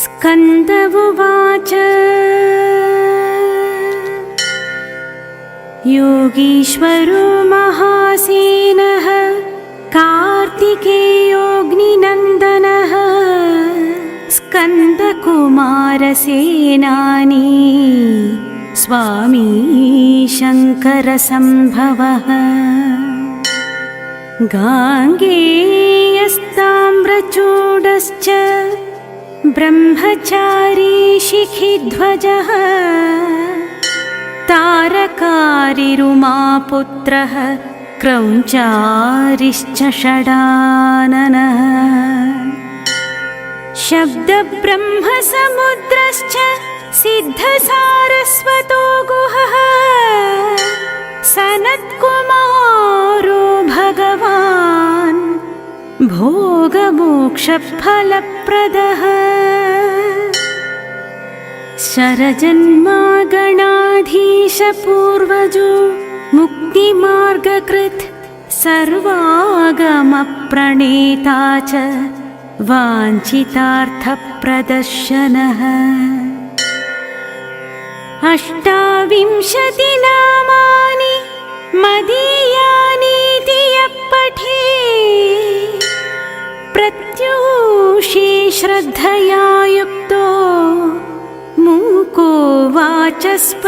स्कन्द उवाच योगीश्वरो महासेनः कार्तिकेयोऽग्निनन्दनः स्कन्दकुमारसेनानी स्वामी शङ्करसम्भवः गाङ्गेयस्ताम्रचूडश्च ब्रह्मचारी शिखिध्वजः तारकारिरुमापुत्रः क्रौञ्चारिश्च षडाननः शब्दब्रह्मसमुद्रश्च सिद्धसारस्वतो गुहः सनत्कुमारो भगवान् भोगमोक्षफलप्रदः शरजन्मागणाधीशपूर्वजो मुक्तिमार्गकृत् सर्वागमप्रणेता च वाञ्छितार्थप्रदर्शनः 28 नामानि मदीयानीति यः पठेत् प्रत्यूषे श्रद्धया युक्तो मूको वाचस्पतिर्भवेत्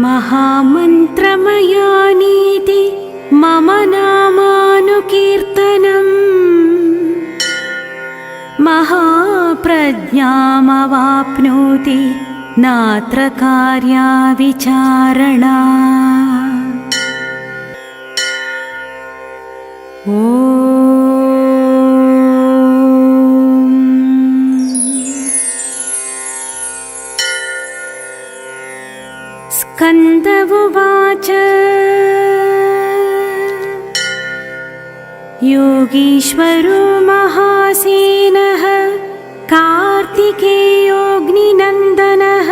महामन्त्रमयानीति मम नामानुकीर्तनम् महाप्रज्ञामवाप्नोति नात्र कार्या विचारणा। स्कन्द उवाच योगीश्वरो महासेनः कार्तिकेयोऽग्निनन्दनः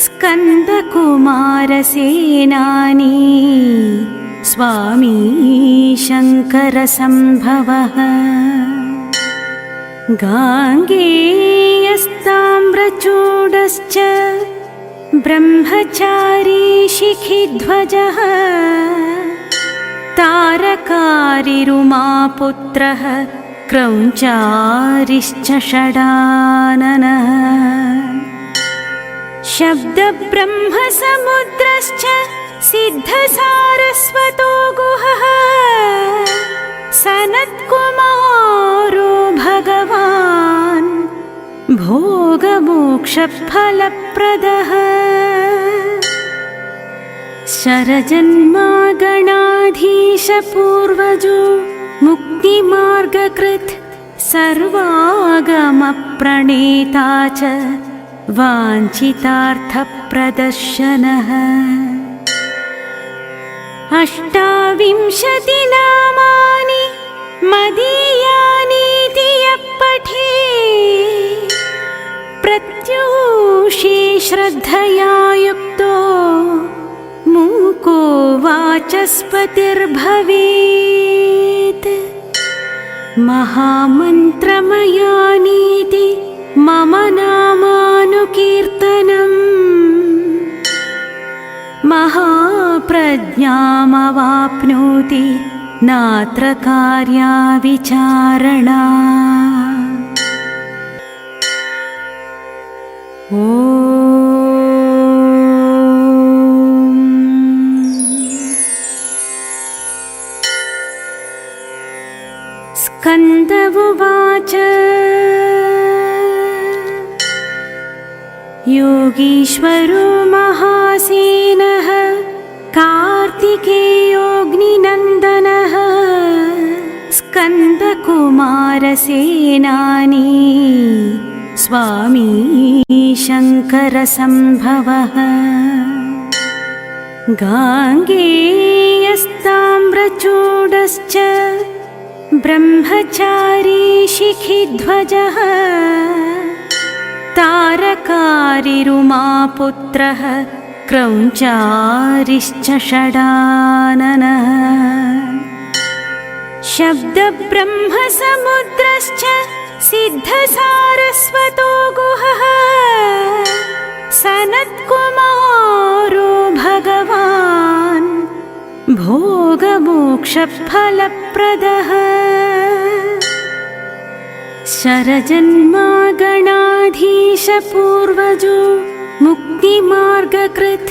स्कन्दकुमारसेनानी स्वामी शङ्करसम्भवः गाङ्गेयस्ताम्रचूडश्च ब्रह्मचारी शिखिध्वजः तारकारिरुमापुत्रः क्रौञ्चारिश्च षडाननः शब्दब्रह्मसमुद्रश्च सिद्धसारस्वतो गुहः सनत्कुमारो भगवान् भोगमोक्षफलप्रदः शरजन्मागणाधीशपूर्वजो मुक्तिमार्गकृत् सर्वागमप्रणेता च वाञ्छितार्थप्रदर्शनः 28 नामानि मदीयानीति यः पठेत् प्रत्यूषे श्रद्धया युक्तो मूको वाचस्पतिर्भवेत् महामन्त्रमयानीति मम नामानुकीर्तनम् महाप्रज्ञामवाप्नोति नात्र कार्या विचारणा। स्कन्द उवाच योगीश्वरो महासेनः कार्तिकेयोऽग्निनन्दनः स्कन्दकुमारसेनानी स्वामी शङ्करसम्भवः गाङ्गेयस्ताम्रचूडश्च ब्रह्मचारी शिखिध्वजः तारकारिरुमापुत्रः तारकारिरुमापुत्रः क्रौञ्चारिश्च षडाननः शब्दब्रह्मसमुद्रश्च सिद्धसारस्वतो गुहः सनत्कुमारो भगवान् भोगमोक्षफलप्रदः शरजन्मागणाधीशपूर्वजो मुक्तिमार्गकृत्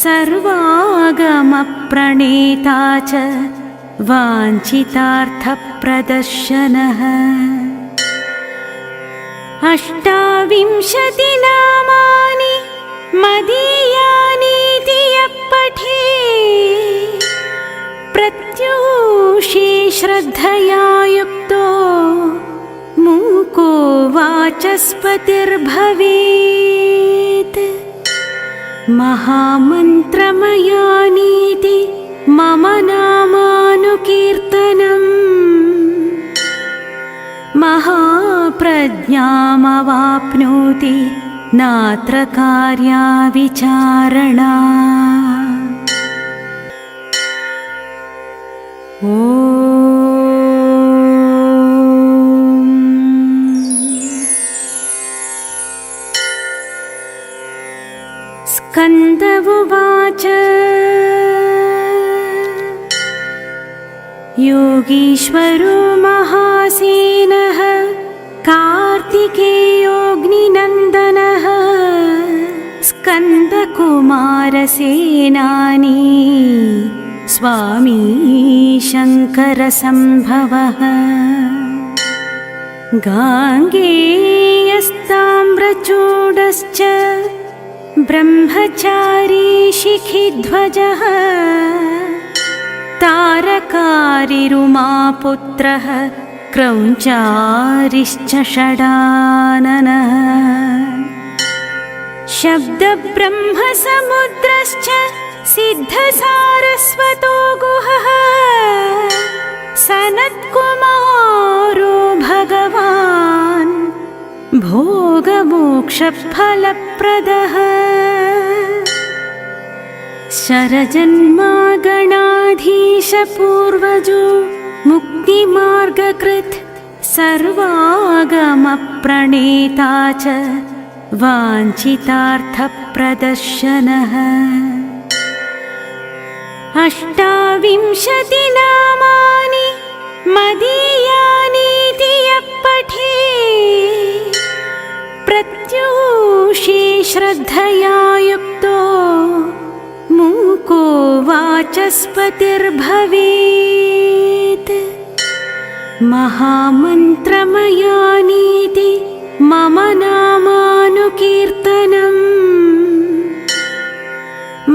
सर्वागमप्रणेता च वाञ्छितार्थप्रदर्शनः 28 नामानि मदीयानीति यः पठेत् प्रत्यूषे श्रद्धया युक्तो मूको वाचस्पतिर्भवेत् महामन्त्रमयानीति मम नामानुकीर्तनम् महाप्रज्ञामवाप्नोति नात्र कार्या विचारणा। स्कन्द उवाच योगीश्वरो महासेनः कार्तिकेयोऽग्निनन्दनः स्कन्दकुमारसेनानी स्वामी शङ्करसम्भवः गाङ्गेयस्ताम्रचूडश्च ब्रह्मचारी शिखिध्वजः तारकारिरुमापुत्रः क्रौञ्चारिश्च षडाननः शब्दब्रह्मसमुद्रश्च सिद्धसारस्वतो गुहः सनत्कुमारो भगवान् भोगमोक्षफलप्रदः शरजन्मागणाधीशपूर्वजो मुक्तिमार्गकृत् सर्वागमप्रणेता च वाञ्छितार्थप्रदर्शनः 28 नामानि मदीयानीति यः पठेत् प्रत्यूषे श्रद्धया युक्तो मूको वाचस्पतिर्भवेत् महामन्त्रमयानीति मम नामानुकीर्तनम्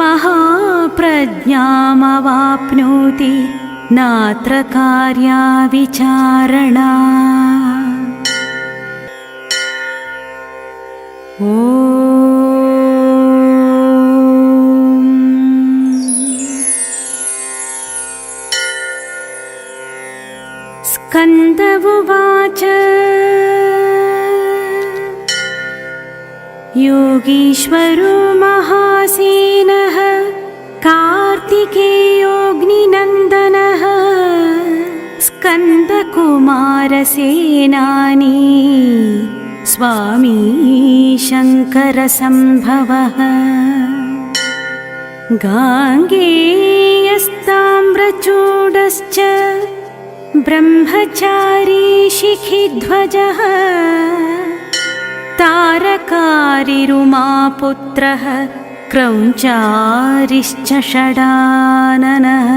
महाप्रज्ञामवाप्नोति नात्र कार्या विचारणा। स्कन्द उवाच योगीश्वरो महासेनः कार्तिकेयोऽग्निनन्दनः स्कन्दकुमारसेनानी स्वामी शङ्करसम्भवः गाङ्गेयस्ताम्रचूडश्च ब्रह्मचारी शिखिध्वजः तारकारिरुमापुत्रः क्रौञ्चारिश्च षडाननः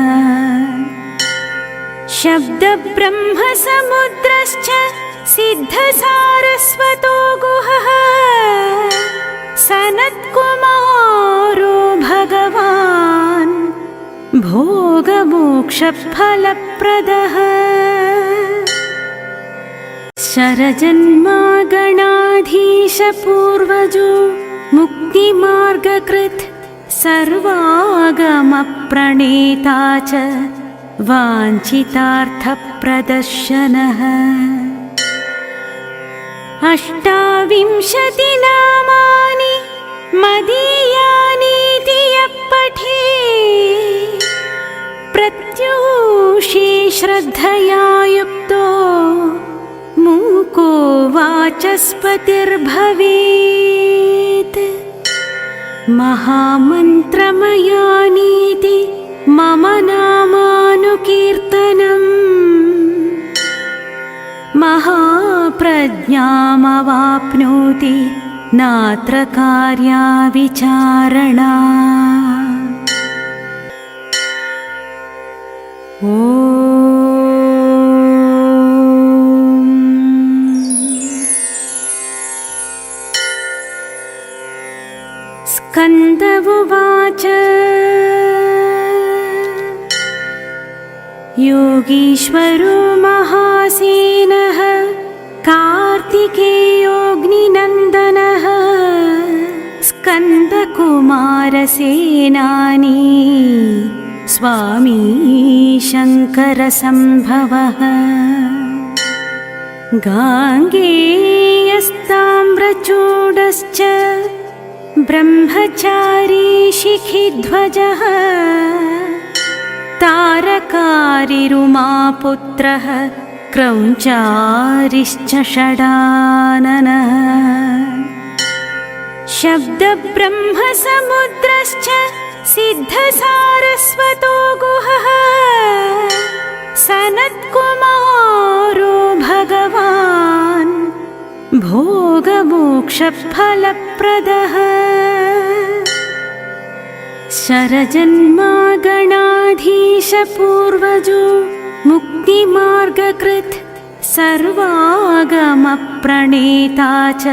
शब्दब्रह्मसमुद्रश्च सिद्धसारस्वतो गुहः सनत्कुमारो भगवान् भोगमोक्षफलप्रदः शरजन्मागणाधीशपूर्वजो मुक्तिमार्गकृत् सर्वागमप्रणेता च वाञ्छितार्थप्रदर्शनः 28 नामानि वाचस्पतिर्भवेत् महामन्त्रमयानीति मम नामानुकीर्तनम् महाप्रज्ञामवाप्नोति नात्र कार्या विचारणा। स्कन्द उवाच योगीश्वरो महासेनः कार्तिकेयोऽग्निनन्दनः स्कन्दकुमारसेनानी स्वामी शङ्करसम्भवः गाङ्गेयस्ताम्रचूडश्च ब्रह्मचारी शिखिध्वजः तारकारिरुमापुत्रः क्रौञ्चारिश्च षडाननः शब्दब्रह्मसमुद्रश्च सिद्धसारस्वतो गुहः सनत्कुमारो भगवान् भोगमोक्षफलप्रदः शरजन्मागणाधीशपूर्वजो मुक्तिमार्गकृत् सर्वागमप्रणेता च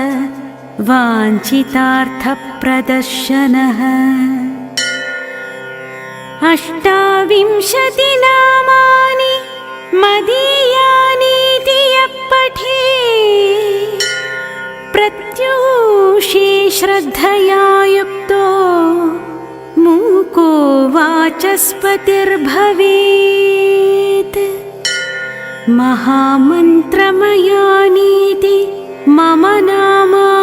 वाञ्छितार्थप्रदर्शनः 28 नामानि मदीयानीति यः पठेत् प्रत्यूषे श्रद्धया युक्तो मूको वाचस्पतिर्भवेत् महामन्त्रमयानीति मम नामानुकीर्तनम्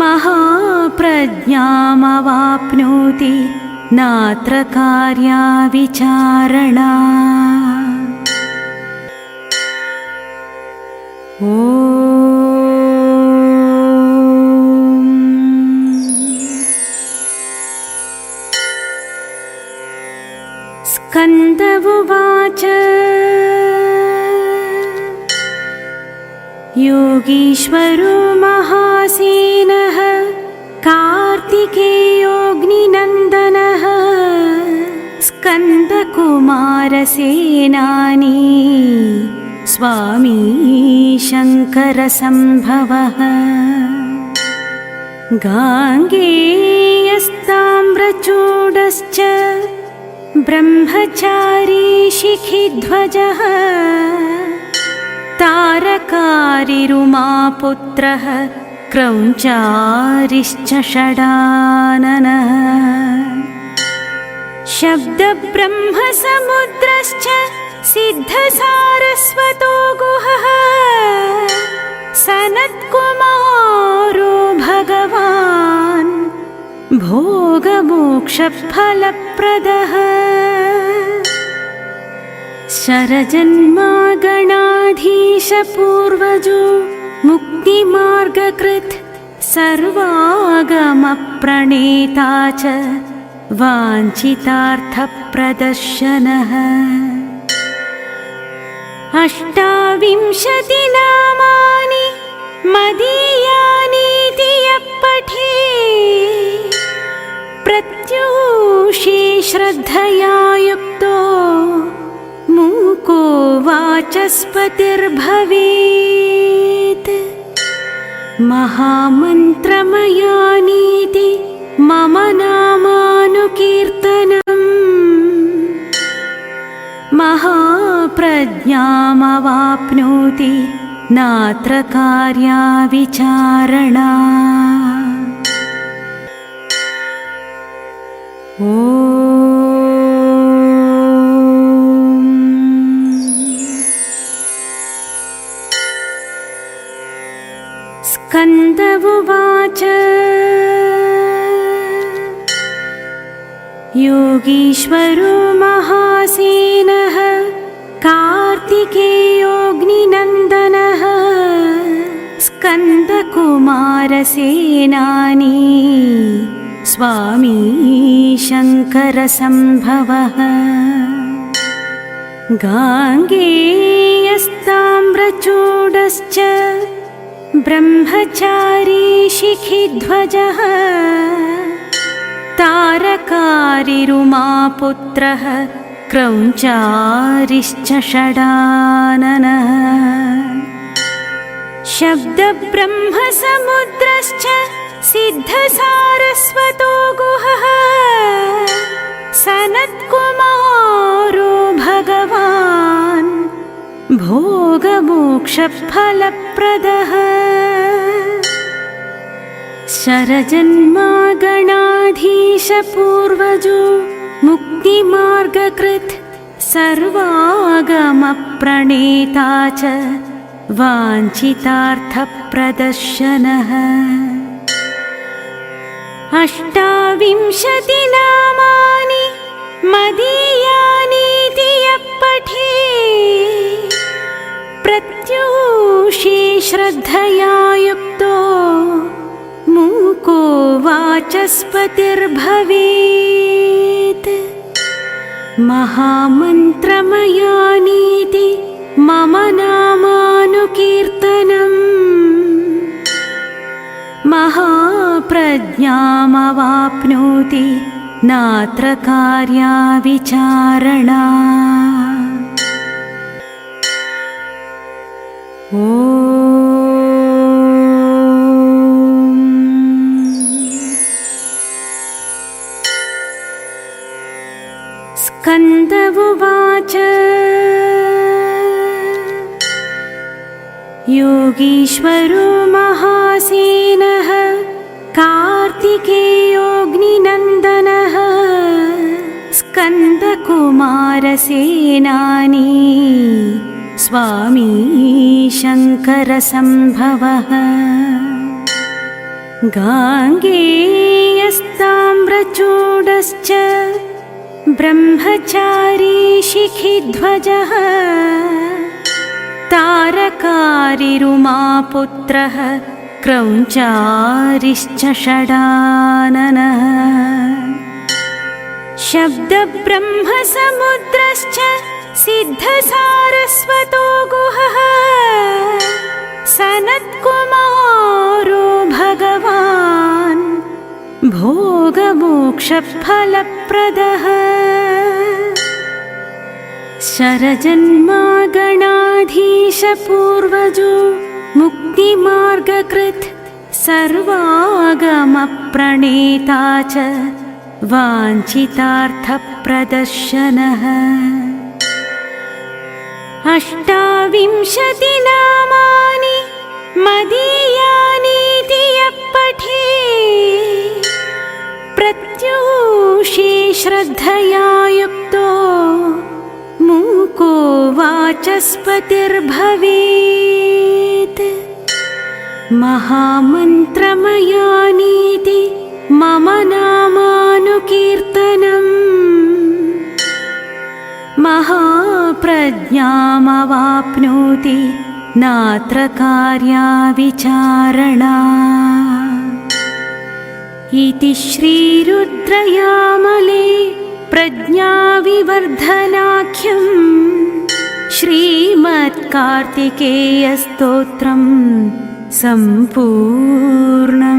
महाप्रज्ञामवाप्नोति नात्र कार्या विचारणा। स्कन्द उवाच योगीश्वरो महासेनः कार्तिकेयोऽग्निनन्दनः स्कन्दकुमारसेनानी स्वामी शङ्करसम्भवः गाङ्गेयस्ताम्रचूडश्च ब्रह्मचारी शिखिध्वजः तारकारिरुमापुत्रः क्रौञ्चारिश्च षडाननः शब्दब्रह्मसमुद्रश्च सिद्धसारस्वतो गुहः सनत्कुमारो भगवान् भोगमोक्षफलप्रदः शरजन्मागणाधीशपूर्वजो मुक्तिमार्गकृत् सर्वागमप्रणेता च वाञ्छितार्थप्रदर्शनः 28 नामानि मदीयानीति यः पठेत् प्रत्यूषे श्रद्धया युक्तो मूको वाचस्पतिर्भवेत् महामन्त्रमयानीति मम नामानुकीर्तनम् महाप्रज्ञामवाप्नोति नात्र कार्या विचारणा। स्कन्द उवाच योगीश्वरो महासेनः कार्तिकेयो स्कन्दकुमारसेनानी स्वामी शङ्करसम्भवः गाङ्गेयस्ताम्रचूडश्च ब्रह्मचारी शिखिध्वजः तारकारिरुमापुत्रः क्रौञ्चारिश्च षडाननः शब्दब्रह्मसमुद्रश्च सिद्धसारस्वतो गुहः सनत्कुमारो भगवान् भोगमोक्षफलप्रदः शरजन्मागणाधीशपूर्वजो मुक्तिमार्गकृत् सर्वागमप्रणेता च वाञ्छितार्थप्रदर्शनः 28 नामानि मदीयानीति यः पठेत् प्रत्यूषे श्रद्धया युक्तो मूको वाचस्पतिर्भवेत् महामन्त्रमयानीति मम नामानुकीर्तनम् महाप्रज्ञामवाप्नोति नात्र कार्या विचारणा। स्कन्द उवाच योगीश्वरो महासेनः कार्तिकेयोऽग्निनन्दनः स्कन्दकुमारसेनानी स्वामी शङ्करसम्भवः गाङ्गेयस्ताम्रचूडश्च ब्रह्मचारी शिखिध्वजः तारकारिरुमापुत्रः क्रौञ्चारिश्च षडाननः शब्दब्रह्मसमुद्रश्च सिद्धसारस्वतो गुहः सनत्कुमारो भगवान् भोगमोक्षफलप्रदः शरजन्मागणाधीशपूर्वजो मुक्तिमार्गकृत् सर्वागमप्रणेता च वाञ्छितार्थप्रदर्शनः 28 नामानि मदीयानीति यः पठेत् प्रत्यूषे श्रद्धया युक्तो मूको वाचस्पतिर्भवेत् महामन्त्रमयानीति मम नामानुकीर्तनम् महाप्रज्ञामवाप्नोति नात्र कार्या विचारणा। इति श्रीरुद्रयामले प्रज्ञाविवर्धनाख्यं श्रीमत्कार्तिकेयस्तोत्रम् सम्पूर्णम्।